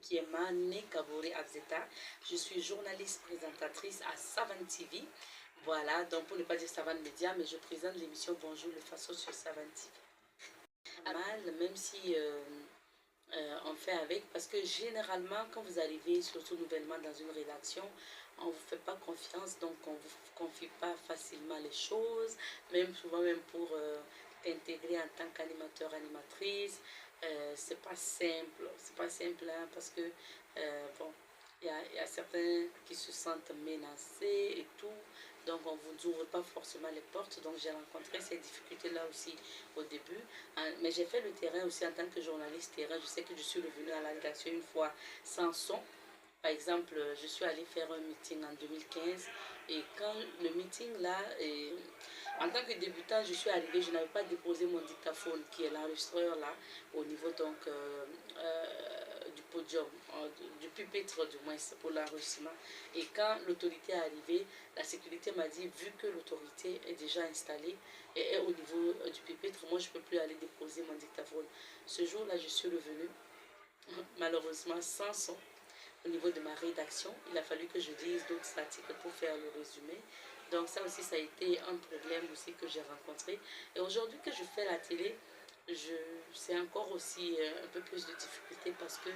Kiema Nekabori Abzeta. Je suis journaliste présentatrice à Savane TV. Voilà, donc pour ne pas dire Savane Média, mais je présente l'émission Bonjour le Faso sur Savane TV. Mal, même si on fait avec, parce que généralement, quand vous arrivez, surtout nouvellement dans une rédaction, on ne vous fait pas confiance, donc on ne vous confie pas facilement les choses, même souvent même pour t'intégrer en tant qu'animateur, animatrice, c'est pas simple hein, parce que bon, il y a certains qui se sentent menacés et tout, donc on ne vous ouvre pas forcément les portes, donc j'ai rencontré ces difficultés-là aussi au début, hein, mais j'ai fait le terrain aussi en tant que journaliste terrain, je sais que je suis revenue à la rédaction une fois sans son. Par exemple, je suis allée faire un meeting en 2015 et quand le meeting là, en tant que débutant, je suis arrivée, je n'avais pas déposé mon dictaphone qui est l'enregistreur là au niveau donc du podium, du pupitre du moins pour l'enregistrement. Et quand l'autorité est arrivée, la sécurité m'a dit, vu que l'autorité est déjà installée et est au niveau du pupitre, moi je ne peux plus aller déposer mon dictaphone. Ce jour-là, je suis revenue, malheureusement sans son. Au niveau de ma rédaction, il a fallu que je dise d'autres articles pour faire le résumé. Donc ça aussi, ça a été un problème aussi que j'ai rencontré. Et aujourd'hui que je fais la télé, c'est encore aussi un peu plus de difficulté parce que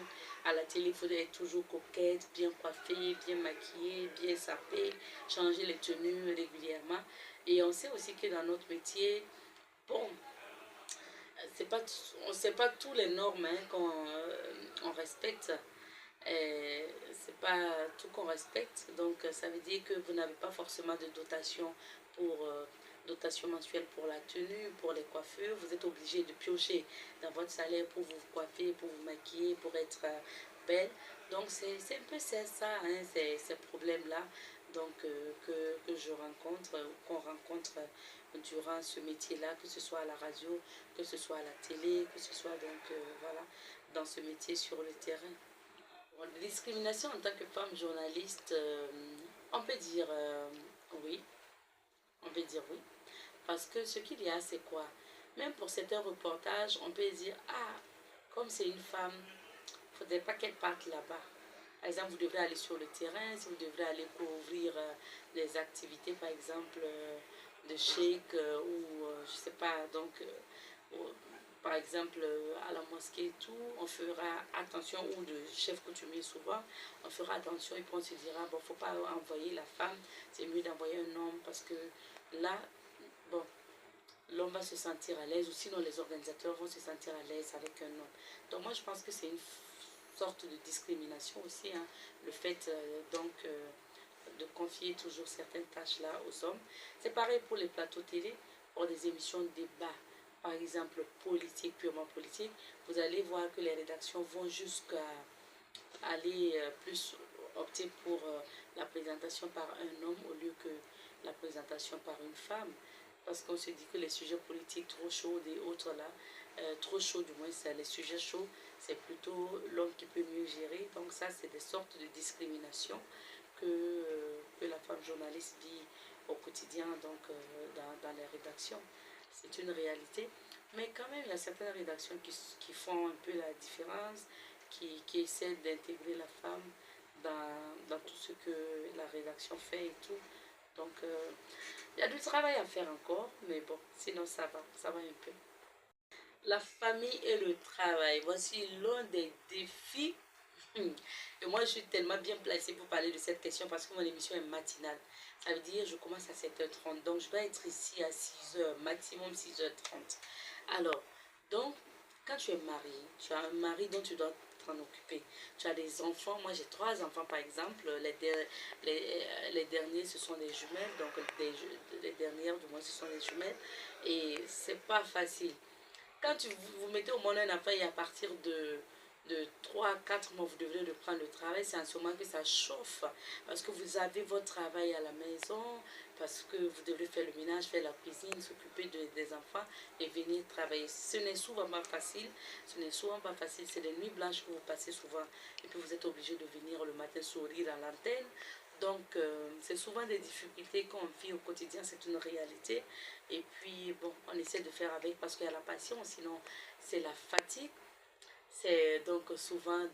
à la télé, il faudrait être toujours coquette, bien coiffée, bien maquillée, bien sapée, changer les tenues régulièrement. Et on sait aussi que dans notre métier, bon, on ne sait pas tous les normes hein, qu'on respecte. C'est pas tout qu'on respecte, donc ça veut dire que vous n'avez pas forcément de dotation pour dotation mensuelle pour la tenue, pour les coiffures. Vous êtes obligé de piocher dans votre salaire pour vous coiffer, pour vous maquiller, pour être belle. Donc c'est un peu ça, hein, ces problèmes-là donc que je rencontre, qu'on rencontre durant ce métier-là, que ce soit à la radio, que ce soit à la télé, que ce soit donc voilà, dans ce métier sur le terrain. Bon, la discrimination en tant que femme journaliste, on peut dire oui, on peut dire oui. Parce que ce qu'il y a, c'est quoi? Même pour certains reportages, on peut dire, ah, comme c'est une femme, il ne faudrait pas qu'elle parte là-bas. Par exemple, vous devrez aller sur le terrain, si vous devrez aller couvrir les activités, par exemple, de sheik ou je ne sais pas, donc par exemple à la mosquée et tout, on fera attention, ou de chef coutumier souvent, on fera attention et puis on se dira, bon, faut pas envoyer la femme, c'est mieux d'envoyer un homme parce que là, bon, l'homme va se sentir à l'aise, ou sinon les organisateurs vont se sentir à l'aise avec un homme. Donc moi je pense que c'est une sorte de discrimination aussi, hein, le fait de confier toujours certaines tâches-là aux hommes. C'est pareil pour les plateaux télé, pour des émissions de débat, par exemple politique, purement politique, vous allez voir que les rédactions vont jusqu'à aller plus opter pour la présentation par un homme au lieu que la présentation par une femme. Parce qu'on se dit que les sujets politiques trop chauds et autres là, trop chauds du moins, c'est les sujets chauds, c'est plutôt l'homme qui peut mieux gérer. Donc ça, c'est des sortes de discrimination que la femme journaliste vit au quotidien donc, dans les rédactions. C'est une réalité. Mais quand même, il y a certaines rédactions qui font un peu la différence, qui essaient d'intégrer la femme dans tout ce que la rédaction fait et tout. Donc, il y a du travail à faire encore, mais bon, sinon ça va un peu. La famille et le travail, voici l'un des défis. Et moi, je suis tellement bien placée pour parler de cette question parce que mon émission est matinale. Ça veut dire que je commence à 7h30, donc je dois être ici à 6h, maximum 6h30. Alors, donc, quand tu es marié, tu as un mari dont tu dois t'en occuper. Tu as des enfants, moi j'ai 3 enfants par exemple, les derniers ce sont des jumelles, donc les dernières du moins ce sont des jumelles. Et c'est pas facile. Quand vous mettez au monde un enfant et à partir de 3 à 4 mois, vous devrez reprendre le travail, c'est en ce moment que ça chauffe. Parce que vous avez votre travail à la maison, parce que vous devrez faire le ménage, faire la cuisine, s'occuper des enfants et venir travailler. Ce n'est souvent pas facile. Ce n'est souvent pas facile. C'est des nuits blanches que vous passez souvent. Et puis vous êtes obligé de venir le matin sourire à l'antenne. Donc, c'est souvent des difficultés qu'on vit au quotidien, c'est une réalité. Et puis, bon, on essaie de faire avec parce qu'il y a la passion, sinon c'est la fatigue. C'est donc souvent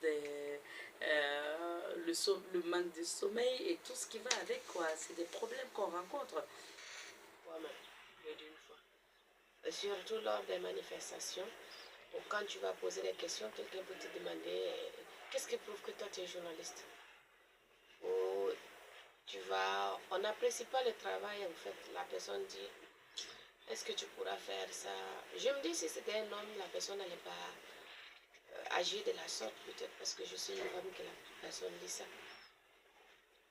le manque de sommeil et tout ce qui va avec, quoi. C'est des problèmes qu'on rencontre. Moi-même, plus d'une fois. Surtout lors des manifestations, ou quand tu vas poser des questions, quelqu'un peut te demander qu'est-ce qui prouve que toi tu es journaliste? Ou on n'apprécie pas le travail, en fait. La personne dit, est-ce que tu pourras faire ça? Je me dis, si c'était un homme, la personne n'allait pas agir de la sorte, peut-être parce que je suis une femme que la personne dit ça.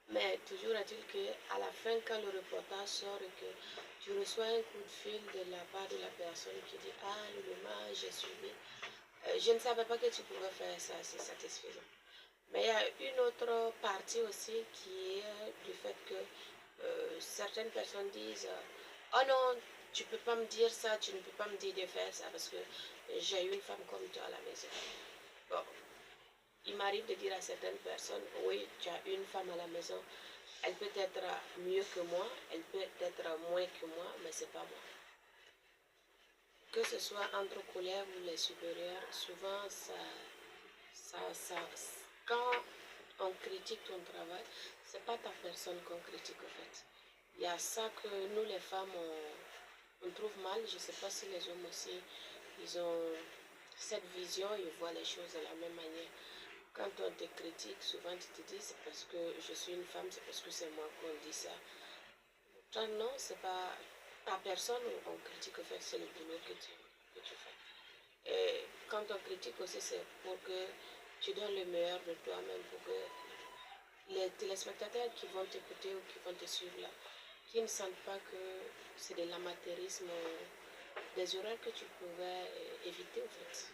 Mais toujours est-il qu'à la fin, quand le reportage sort et que tu reçois un coup de fil de la part de la personne qui dit ah, le moment, j'ai suivi, je ne savais pas que tu pouvais faire ça, c'est satisfaisant. Mais il y a une autre partie aussi qui est du fait que certaines personnes disent oh non, tu ne peux pas me dire ça, tu ne peux pas me dire de faire ça parce que j'ai une femme comme toi à la maison. Bon, il m'arrive de dire à certaines personnes oui, tu as une femme à la maison, elle peut être mieux que moi, elle peut être moins que moi, mais c'est pas moi. Que ce soit entre collègues ou les supérieurs, souvent quand on critique ton travail, c'est pas ta personne qu'on critique en fait. Il y a ça que nous les femmes on trouve mal. Je sais pas si les hommes aussi ils ont cette vision, ils voient les choses de la même manière. Quand on te critique, souvent tu te dis c'est parce que je suis une femme, c'est parce que c'est moi qu'on dit ça. Toi, non, c'est pas ta personne on critique, en fait, c'est le boulot que tu fais. Et quand on critique aussi, c'est pour que tu donnes le meilleur de toi-même, pour que les téléspectateurs qui vont t'écouter ou qui vont te suivre là, qui ne sentent pas que c'est de l'amateurisme, des erreurs que tu pouvais éviter, en fait.